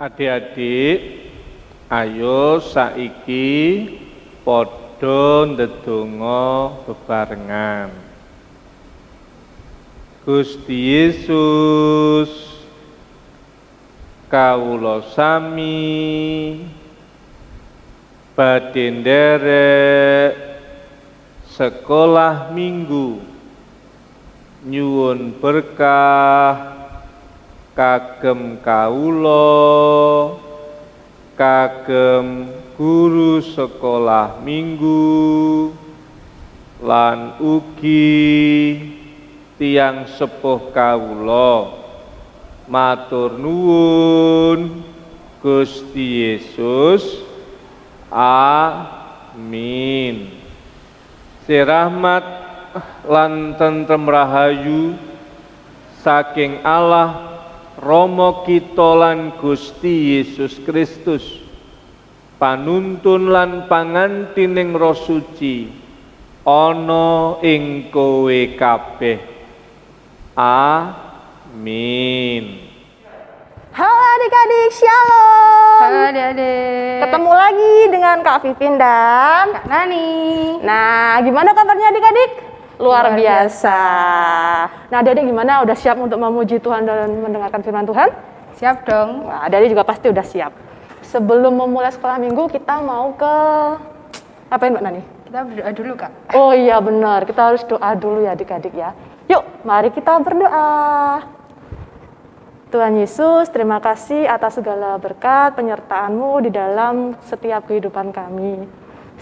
Adik-adik, ayo saiki padha ndedonga bebarengan. Gusti Yesus, kawula sami badhe nderek sekolah minggu nyuwun berkah kagem kawula, kagem guru sekolah minggu, lan ugi tiyang sepuh kawula. Matur nuwun Gusti Yesus. Amin. Sirahmat lan tentrem rahayu saking Allah Rama kita lan Gusti Yesus Kristus, panuntun lan pangantining Roh Suci ana ing kowe kabeh. Amin. Halo adik-adik, shalom. Halo adik-adik. Ketemu lagi dengan Kak Vivin dan Kak Nani. Nah, gimana kabarnya adik-adik? Luar biasa. Nah, adik-adik gimana? Udah siap untuk memuji Tuhan dan mendengarkan firman Tuhan? Siap dong. Nah, adik-adik juga pasti udah siap. Sebelum memulai sekolah minggu, kita mau ke apain Mbak Nani? Kita berdoa dulu, Kak. Oh iya benar, kita harus doa dulu ya adik-adik ya. Yuk, mari kita berdoa. Tuhan Yesus, terima kasih atas segala berkat penyertaan-Mu di dalam setiap kehidupan kami.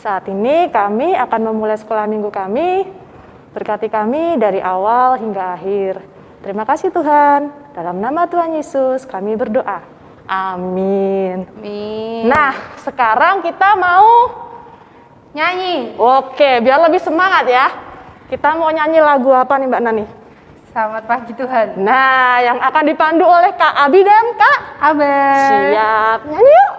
Saat ini kami akan memulai sekolah minggu kami. Berkati kami dari awal hingga akhir. Terima kasih Tuhan. Dalam nama Tuhan Yesus kami berdoa. Amin. Amin. Nah, sekarang kita mau Nyanyi. Oke, biar lebih semangat ya. Kita mau nyanyi lagu apa nih Mbak Nani? Selamat pagi Tuhan. Nah, yang akan dipandu oleh Kak Abi dan Kak Abel. Siap, nyanyi yuk.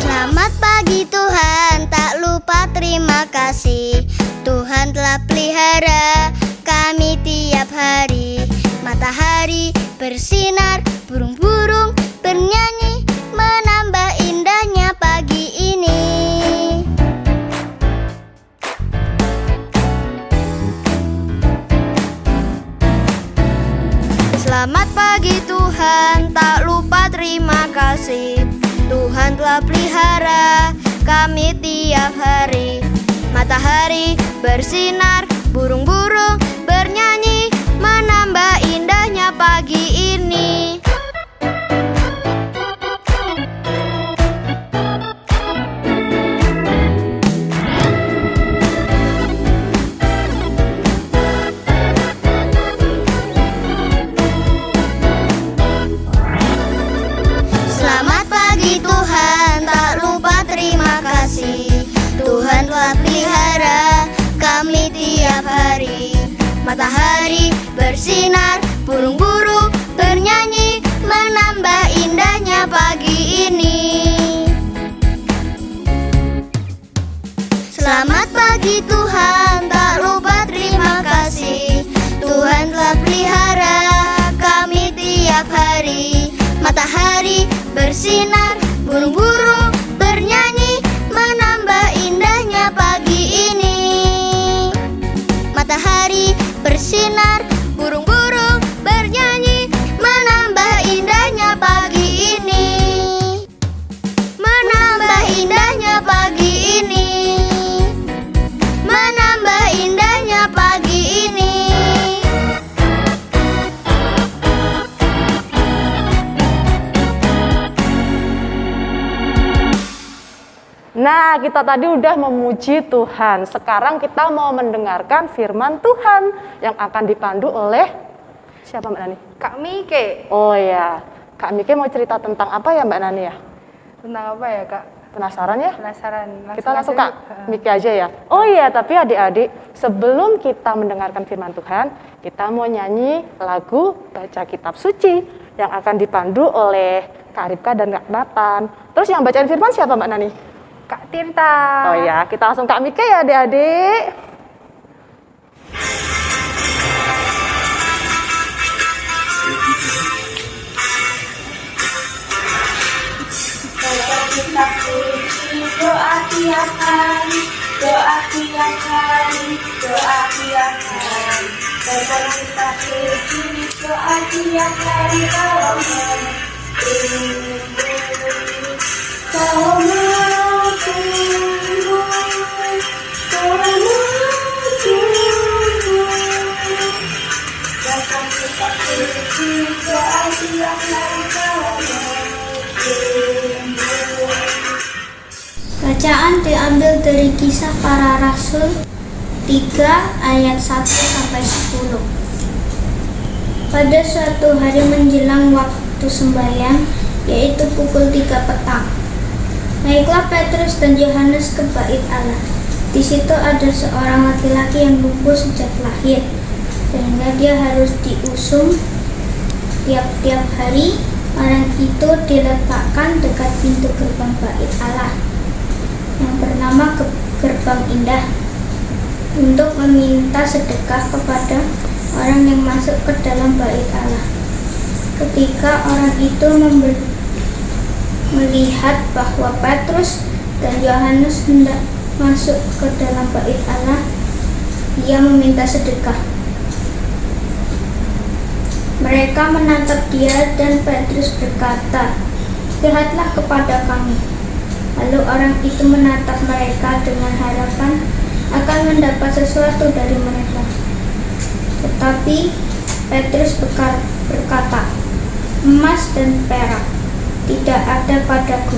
Selamat pagi Tuhan, tak lupa terima kasih. Tuhan telah pelihara kami tiap hari. Matahari bersinar, burung-burung bernyanyi, menambah indahnya pagi ini. Selamat pagi Tuhan, tak lupa terima kasih. Tuhan telah pelihara kami tiap hari. Matahari bersinar, burung-burung bernyanyi, menambah indahnya pagi ini. Selamat pagi Tuhan, tak lupa terima kasih. Tuhan telah pelihara kami tiap hari. Matahari bersinar, burung-burung bernyanyi, menambah indahnya pagi ini. Selamat pagi Tuhan, tak lupa terima kasih. Tuhan telah pelihara kami tiap hari. Matahari bersinar, burung-burung bernyanyi, menambah indahnya pagi ini. Matahari bersinar, burung-burung bernyanyi, menambah indahnya pagi ini. Menambah indahnya pagi ini. Menambah indahnya pagi ini. Nah, kita tadi udah memuji Tuhan. Sekarang kita mau mendengarkan firman Tuhan yang akan dipandu oleh siapa Mbak Nani? Kak Mike. Oh ya, Kak Mike mau cerita tentang apa ya Mbak Nani ya? Tentang apa ya, Kak? Penasaran ya? Penasaran. Kita langsung aja Kak Miki aja ya. Oh iya, tapi adik-adik, sebelum kita mendengarkan firman Tuhan, kita mau nyanyi lagu Baca Kitab Suci yang akan dipandu oleh Kak Ripka dan Kak Nathan. Terus yang bacain firman siapa Mbak Nani? Kak Tirta. Oh iya, kita langsung Kak Miki ya adik-adik. Baca kitab suci, doa tiap hari, doa tiap hari, doa tiap hari. Baca kitab suci, doa tiap hari, kalau mau tumbuh, kalau mau tumbuh, kalau mau tumbuh. Baca kitab suci, doa tiap hari, kalau mau tumbuh. Bacaan diambil dari Kisah Para Rasul 3 ayat 1-10. Pada suatu hari menjelang waktu sembahyang, yaitu pukul 3 petang, naiklah Petrus dan Yohanes ke bait Allah. Di situ ada seorang laki-laki yang lumpuh sejak lahir, sehingga dia harus diusung tiap-tiap hari. Orang itu diletakkan dekat pintu gerbang bait Allah yang bernama Gerbang Indah untuk meminta sedekah kepada orang yang masuk ke dalam bait Allah. Ketika orang itu melihat bahwa Petrus dan Yohanes hendak masuk ke dalam bait Allah, ia meminta sedekah. Mereka menatap dia dan Petrus berkata, "Lihatlah kepada kami." Lalu orang itu menatap mereka dengan harapan akan mendapat sesuatu dari mereka. Tetapi Petrus berkata, "Emas dan perak tidak ada padaku,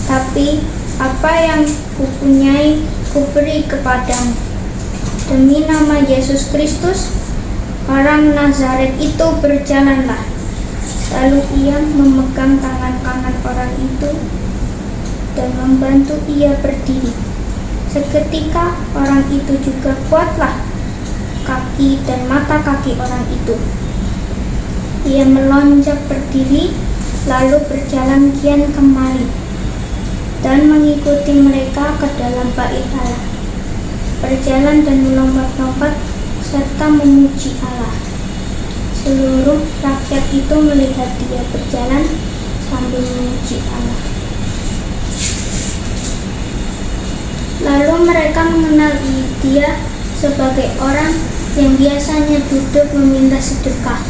tapi apa yang kupunyai kuberi kepadamu. Demi nama Yesus Kristus, orang Nazaret itu berjalanlah." Lalu ia memegang tangan kanan orang itu dan membantu ia berdiri. Seketika orang itu juga kuatlah kaki dan mata kaki orang itu. Ia melonjak berdiri, lalu berjalan kian kemari dan mengikuti mereka ke dalam bait Allah, berjalan dan melompat-lompat serta memuji Allah. Seluruh rakyat itu melihat dia berjalan sambil memuji Allah. Lalu mereka mengenali dia sebagai orang yang biasanya duduk meminta sedekah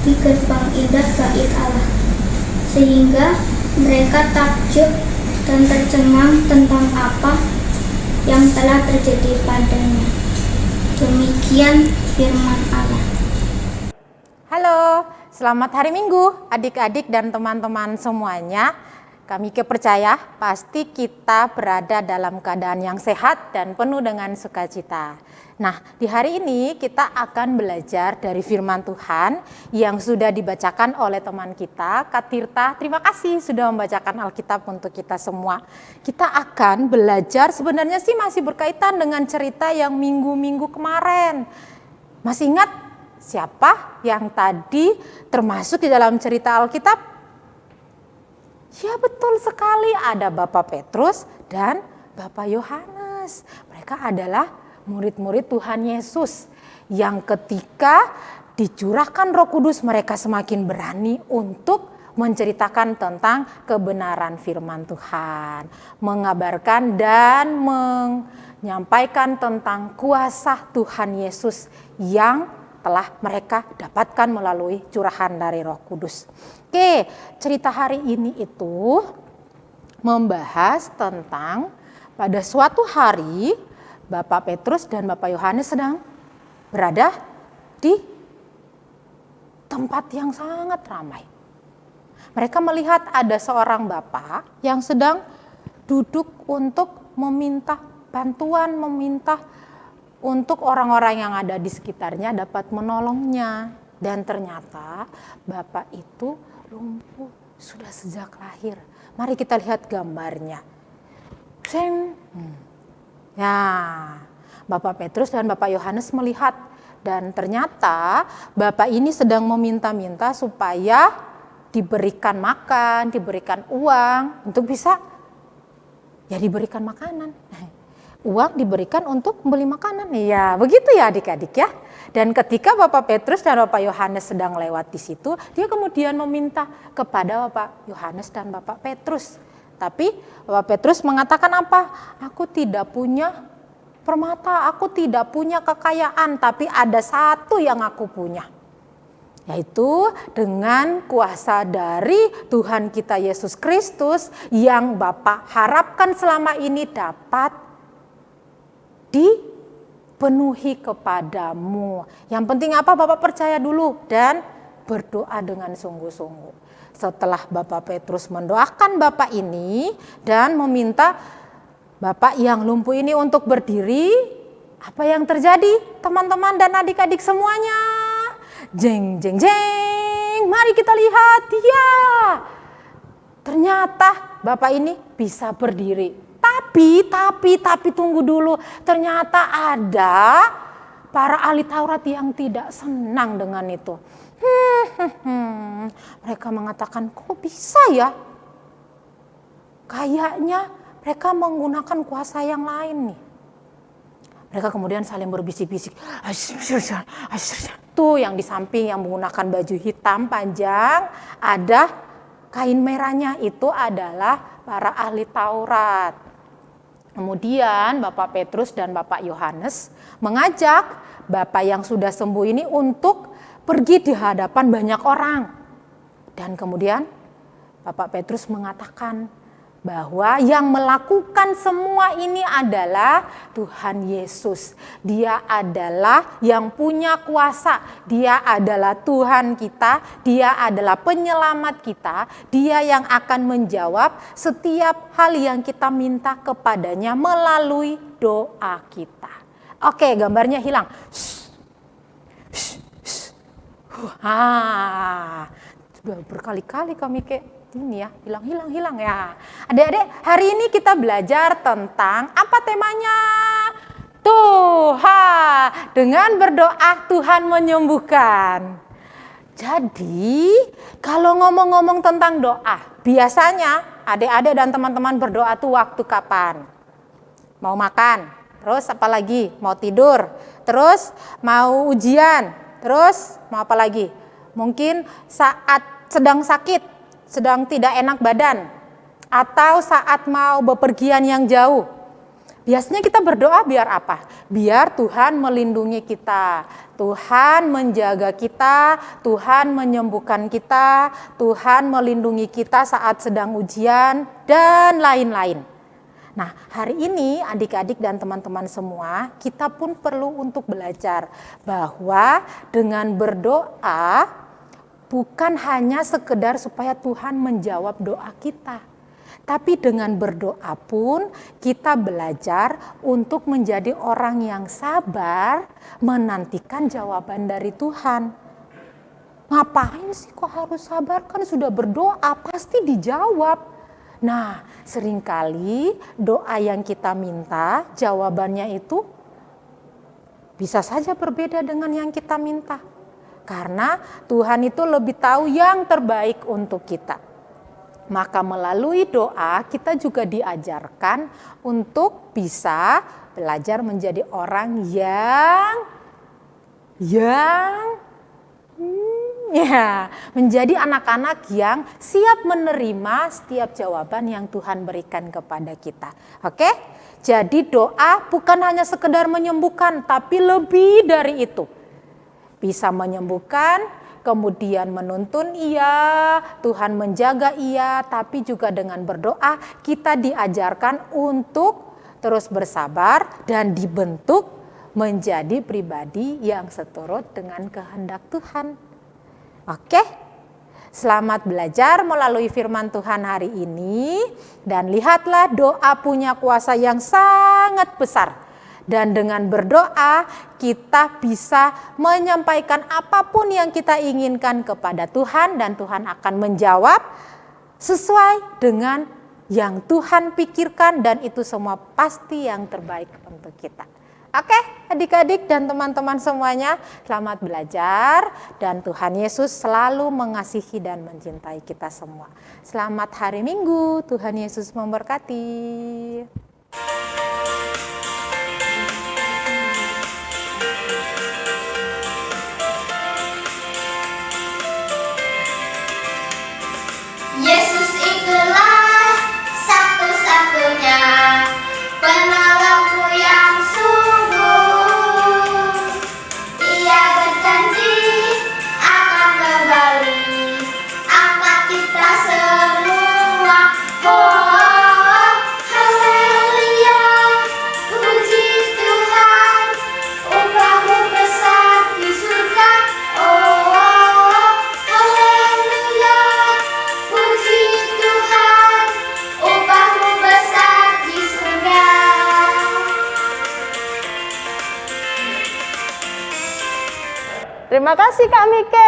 di gerbang indah bait Allah, sehingga mereka takjub dan tercengang tentang apa yang telah terjadi padanya. Demikian firman Allah. Halo, selamat hari Minggu adik-adik dan teman-teman semuanya. Kami percaya pasti kita berada dalam keadaan yang sehat dan penuh dengan sukacita. Nah, di hari ini kita akan belajar dari firman Tuhan yang sudah dibacakan oleh teman kita, Kak Tirta. Terima kasih sudah membacakan Alkitab untuk kita semua. Kita akan belajar, sebenarnya sih masih berkaitan dengan cerita yang minggu-minggu kemarin. Masih ingat siapa yang tadi termasuk di dalam cerita Alkitab? Ya betul sekali, ada Bapak Petrus dan Bapak Yohanes. Mereka adalah murid-murid Tuhan Yesus yang ketika dicurahkan Roh Kudus mereka semakin berani untuk menceritakan tentang kebenaran firman Tuhan, mengabarkan dan menyampaikan tentang kuasa Tuhan Yesus yang telah mereka dapatkan melalui curahan dari Roh Kudus. Oke, cerita hari ini itu membahas tentang pada suatu hari Bapak Petrus dan Bapak Yohanes sedang berada di tempat yang sangat ramai. Mereka melihat ada seorang bapak yang sedang duduk untuk meminta bantuan, meminta untuk orang-orang yang ada di sekitarnya dapat menolongnya. Dan ternyata bapak itu lumpuh Sudah sejak lahir. Mari kita lihat gambarnya. Seng. Ya, Bapak Petrus dan Bapak Yohanes melihat, dan ternyata Bapak ini sedang meminta-minta supaya diberikan makan, diberikan uang untuk bisa ya diberikan makanan. Uang diberikan untuk membeli makanan. Ya, begitu ya adik-adik ya. Dan ketika Bapak Petrus dan Bapak Yohanes sedang lewat di situ, dia kemudian meminta kepada Bapak Yohanes dan Bapak Petrus. Tapi Bapak Petrus mengatakan apa? Aku tidak punya permata, aku tidak punya kekayaan, tapi ada satu yang aku punya. Yaitu dengan kuasa dari Tuhan kita Yesus Kristus yang Bapak harapkan selama ini dapat dipenuhi kepadamu. Yang penting apa? Bapak percaya dulu dan berdoa dengan sungguh-sungguh. Setelah Bapak Petrus mendoakan Bapak ini dan meminta Bapak yang lumpuh ini untuk berdiri, apa yang terjadi teman-teman dan adik-adik semuanya? Jeng jeng jeng, mari kita lihat, ya ternyata Bapak ini bisa berdiri. Tapi tunggu dulu, ternyata ada para ahli Taurat yang tidak senang dengan itu. Mereka mengatakan, kok bisa ya? Kayaknya mereka menggunakan kuasa yang lain nih. Mereka kemudian saling berbisik-bisik. Tuh yang di samping yang menggunakan baju hitam panjang, ada kain merahnya, itu adalah para ahli Taurat. Kemudian Bapak Petrus dan Bapak Yohanes mengajak Bapak yang sudah sembuh ini untuk pergi di hadapan banyak orang. Dan kemudian Bapak Petrus mengatakan bahwa yang melakukan semua ini adalah Tuhan Yesus. Dia adalah yang punya kuasa. Dia adalah Tuhan kita. Dia adalah penyelamat kita. Dia yang akan menjawab setiap hal yang kita minta kepadanya melalui doa kita. Oke, gambarnya hilang. Sudah berkali-kali kami ini ya, hilang ya. Adik-adik, hari ini kita belajar tentang apa temanya? Tuhan, dengan berdoa Tuhan menyembuhkan. Jadi, kalau ngomong-ngomong tentang doa, biasanya adik-adik dan teman-teman berdoa tuh waktu kapan? Mau makan, terus apa lagi? Mau tidur, terus mau ujian, terus mau apa lagi? Mungkin saat sedang sakit, sedang tidak enak badan, atau saat mau bepergian yang jauh. Biasanya kita berdoa biar apa? Biar Tuhan melindungi kita, Tuhan menjaga kita, Tuhan menyembuhkan kita, Tuhan melindungi kita saat sedang ujian, dan lain-lain. Nah, hari ini adik-adik dan teman-teman semua, kita pun perlu untuk belajar bahwa dengan berdoa bukan hanya sekedar supaya Tuhan menjawab doa kita. Tapi dengan berdoa pun kita belajar untuk menjadi orang yang sabar menantikan jawaban dari Tuhan. Ngapain sih kok harus sabar? Kan sudah berdoa pasti dijawab. Nah, seringkali doa yang kita minta jawabannya itu bisa saja berbeda dengan yang kita minta. Karena Tuhan itu lebih tahu yang terbaik untuk kita. Maka melalui doa kita juga diajarkan untuk bisa belajar menjadi orang yang menjadi anak-anak yang siap menerima setiap jawaban yang Tuhan berikan kepada kita. Oke? Jadi doa bukan hanya sekedar menyembuhkan, tapi lebih dari itu. Bisa menyembuhkan, kemudian menuntun iya, Tuhan menjaga iya, tapi juga dengan berdoa kita diajarkan untuk terus bersabar dan dibentuk menjadi pribadi yang seturut dengan kehendak Tuhan. Oke, selamat belajar melalui firman Tuhan hari ini, dan lihatlah doa punya kuasa yang sangat besar. Dan dengan berdoa kita bisa menyampaikan apapun yang kita inginkan kepada Tuhan, dan Tuhan akan menjawab sesuai dengan yang Tuhan pikirkan, dan itu semua pasti yang terbaik untuk kita. Oke, adik-adik dan teman-teman semuanya, selamat belajar dan Tuhan Yesus selalu mengasihi dan mencintai kita semua. Selamat hari Minggu, Tuhan Yesus memberkati. Yesus itulah satu-satunya penolongku yang sungguh. Ia berjanji akan kembali angkat kita semua. Oh, haleluya, puji Tuhan, upahmu besar di surga. Oh, haleluya, puji Tuhan, upahmu besar di surga. Terima kasih Kak Mike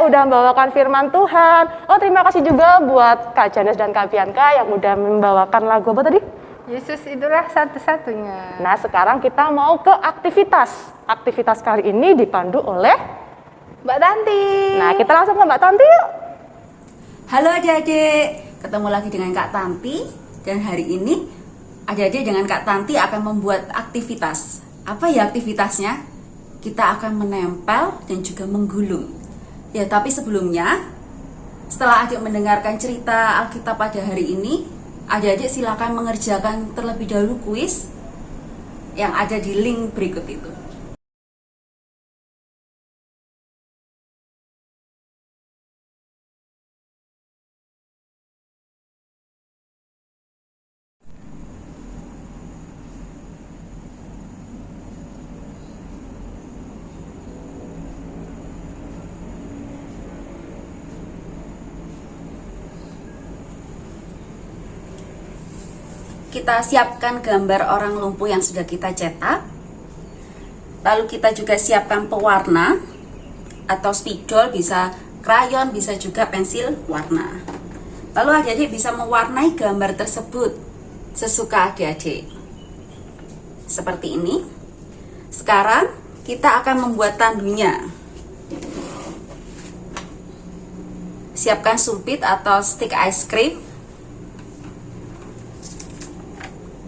udah membawakan firman Tuhan. Oh, terima kasih juga buat Kak Janes dan Kak Bianca yang udah membawakan lagu apa tadi? Yesus itulah satu-satunya. Nah, sekarang kita mau ke aktivitas. Aktivitas kali ini dipandu oleh Mbak Tanti. Nah, kita langsung ke Mbak Tanti yuk. Halo adik-adik, ketemu lagi dengan Kak Tanti. Dan hari ini adik-adik dengan Kak Tanti akan membuat aktivitas. Apa ya aktivitasnya? Kita akan menempel dan juga menggulung. Ya, tapi sebelumnya, setelah adik mendengarkan cerita Alkitab pada hari ini, adik-adik silakan mengerjakan terlebih dahulu kuis yang ada di link berikut itu. Kita siapkan gambar orang lumpuh yang sudah kita cetak. Lalu kita juga siapkan pewarna atau spidol, bisa krayon, bisa juga pensil warna. Lalu adik-adik bisa mewarnai gambar tersebut sesuka adik-adik. Seperti ini. Sekarang kita akan membuat tandunya. Siapkan sumpit atau stick ice cream,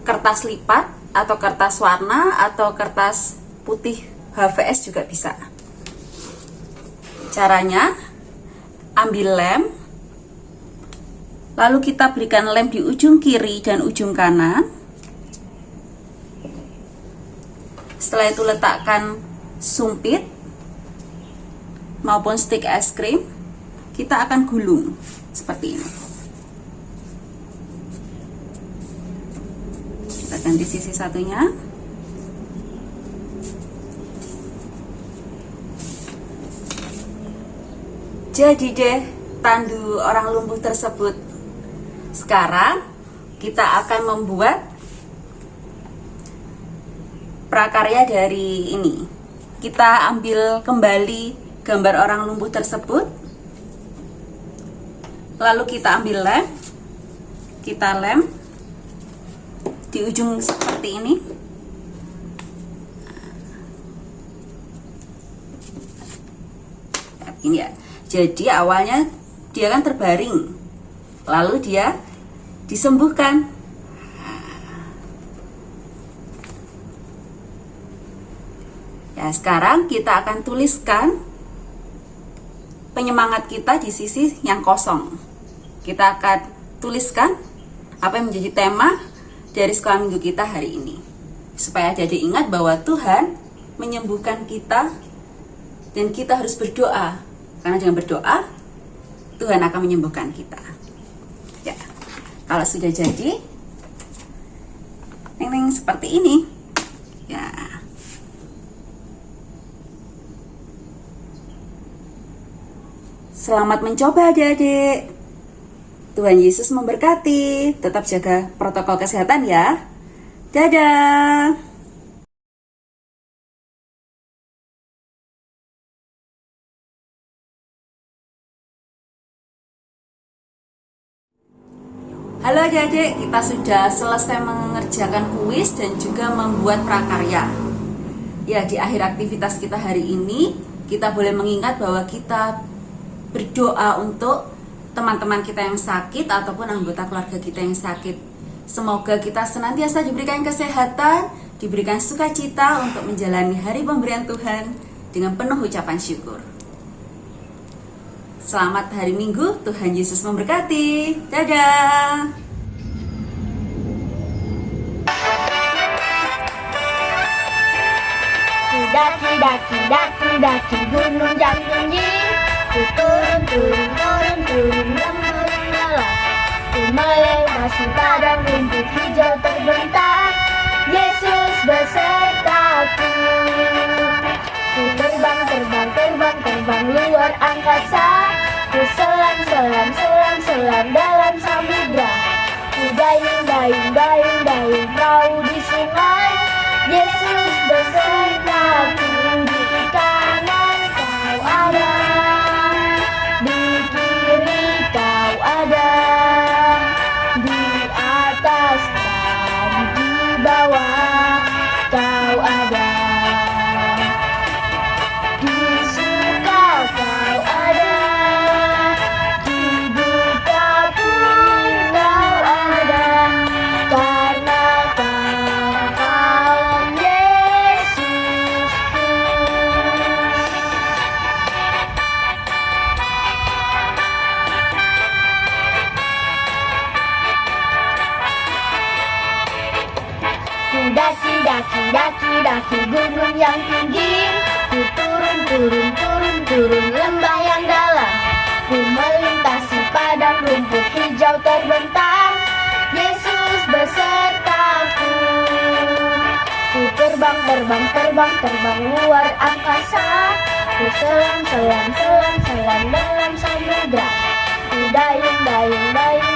kertas lipat atau kertas warna atau kertas putih HVS juga bisa. Caranya, ambil lem, lalu kita berikan lem di ujung kiri dan ujung kanan. Setelah itu letakkan sumpit maupun stick es krim. Kita akan gulung seperti ini. Dan di sisi satunya jadi deh tandu orang lumpuh tersebut. Sekarang kita akan membuat prakarya dari ini. Kita ambil kembali gambar orang lumpuh tersebut, lalu kita ambil lem, kita lem di ujung seperti ini. Ini ya. Jadi awalnya dia kan terbaring, lalu dia disembuhkan. Ya, sekarang kita akan tuliskan penyemangat kita di sisi yang kosong. Kita akan tuliskan apa yang menjadi tema dari sekolah minggu kita hari ini, supaya adik-adik ingat bahwa Tuhan menyembuhkan kita dan kita harus berdoa, karena dengan berdoa Tuhan akan menyembuhkan kita. Ya, kalau sudah jadi neng seperti ini ya. Selamat mencoba adik-adik. Tuhan Yesus memberkati. Tetap jaga protokol kesehatan ya. Dadah. Halo adik-adik, kita sudah selesai mengerjakan kuis dan juga membuat prakarya. Ya, di akhir aktivitas kita hari ini, kita boleh mengingat bahwa kita berdoa untuk teman-teman kita yang sakit ataupun anggota keluarga kita yang sakit. Semoga kita senantiasa diberikan kesehatan, diberikan sukacita untuk menjalani hari pemberian Tuhan dengan penuh ucapan syukur. Selamat hari Minggu, Tuhan Yesus memberkati. Dadah. Daki gunung yang tinggi, ku turun lembah yang dalam, ku melintasi padang rumput hijau terbentang. Yesus besertaku. Ku terbang luar angkasa, ku selam dalam samudra, ku dayung perahu di sungai. Yesus besertaku, di kanan kau ada, di kiri kau ada, di atas dan di bawah kau ada, di suka kau ada, di duka pun kau ada, karena kau Yesus. Ku daki gunung yang tinggi, ku turun lembah yang dalam, ku melintasi padang rumput hijau terbentang. Yesus besertaku. Ku terbang luar angkasa, ku selam dalam samudra, ku dayung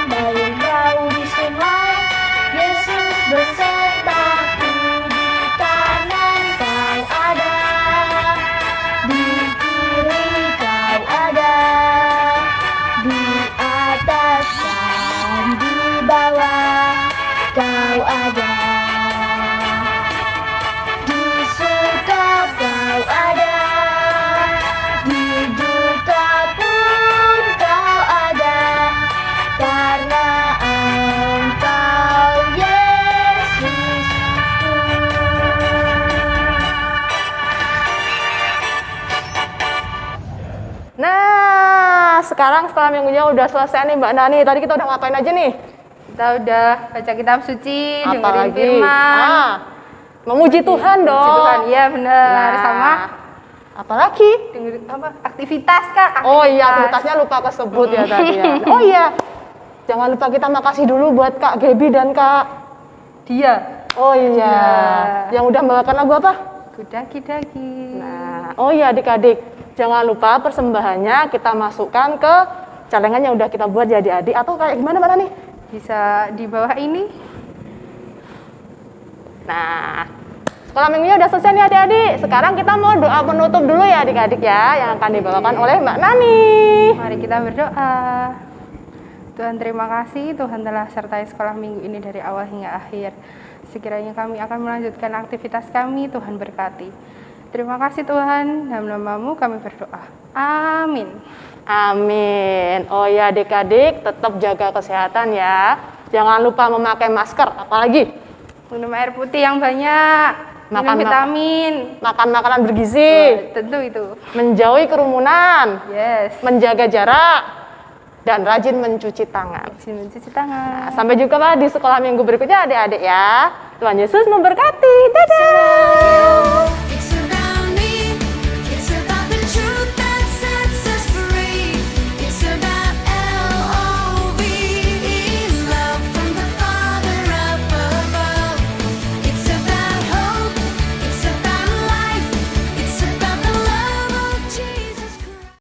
perahu di sungai. Yesus besertaku, di kanan kau ada, di kiri kau ada, di atas dan di bawah kau ada, di suka kau ada, di duka pun kau ada, karena Engkau Yesus. Nah, sekarang sekolah minggunya udah selesai nih Mbak Nani. Tadi kita udah ngapain aja nih? Kita udah baca kitab suci, dengerin Apalagi? firman. Memuji Tuhan dong. Puji Tuhan, iya benar. Nah, Sama apalagi? dengerin apa? Aktivitas Kak. Oh iya, aktivitasnya lupa kesebut ya tadi ya. Oh iya, jangan lupa kita makasih dulu buat Kak Gaby dan Kak Dia. Oh iya, yang udah membawakan lagu apa? Daki-daki. Nah, oh iya adik-adik, jangan lupa persembahannya kita masukkan ke celengan yang udah kita buat jadi adik atau kayak gimana Mbak Nani? Bisa di bawah ini. Nah, sekolah minggunya udah selesai nih adik-adik. Sekarang kita mau doa penutup dulu ya adik-adik ya, yang akan dibawakan oleh Mbak Nani. Mari kita berdoa. Tuhan terima kasih, Tuhan telah sertai sekolah minggu ini dari awal hingga akhir. Sekiranya kami akan melanjutkan aktivitas kami, Tuhan berkati. Terima kasih Tuhan, dalam nama-Mu kami berdoa. Amin. Amin. Oh ya adik-adik, tetap jaga kesehatan ya. Jangan lupa memakai masker, apalagi Minum air putih yang banyak, minum vitamin. Makan makanan bergizi. Tentu itu. Menjauhi kerumunan. Yes. Menjaga jarak. Dan rajin mencuci tangan. Rajin mencuci tangan. Nah, sampai jumpa di sekolah minggu berikutnya adik-adik ya. Tuhan Yesus memberkati. Dadah.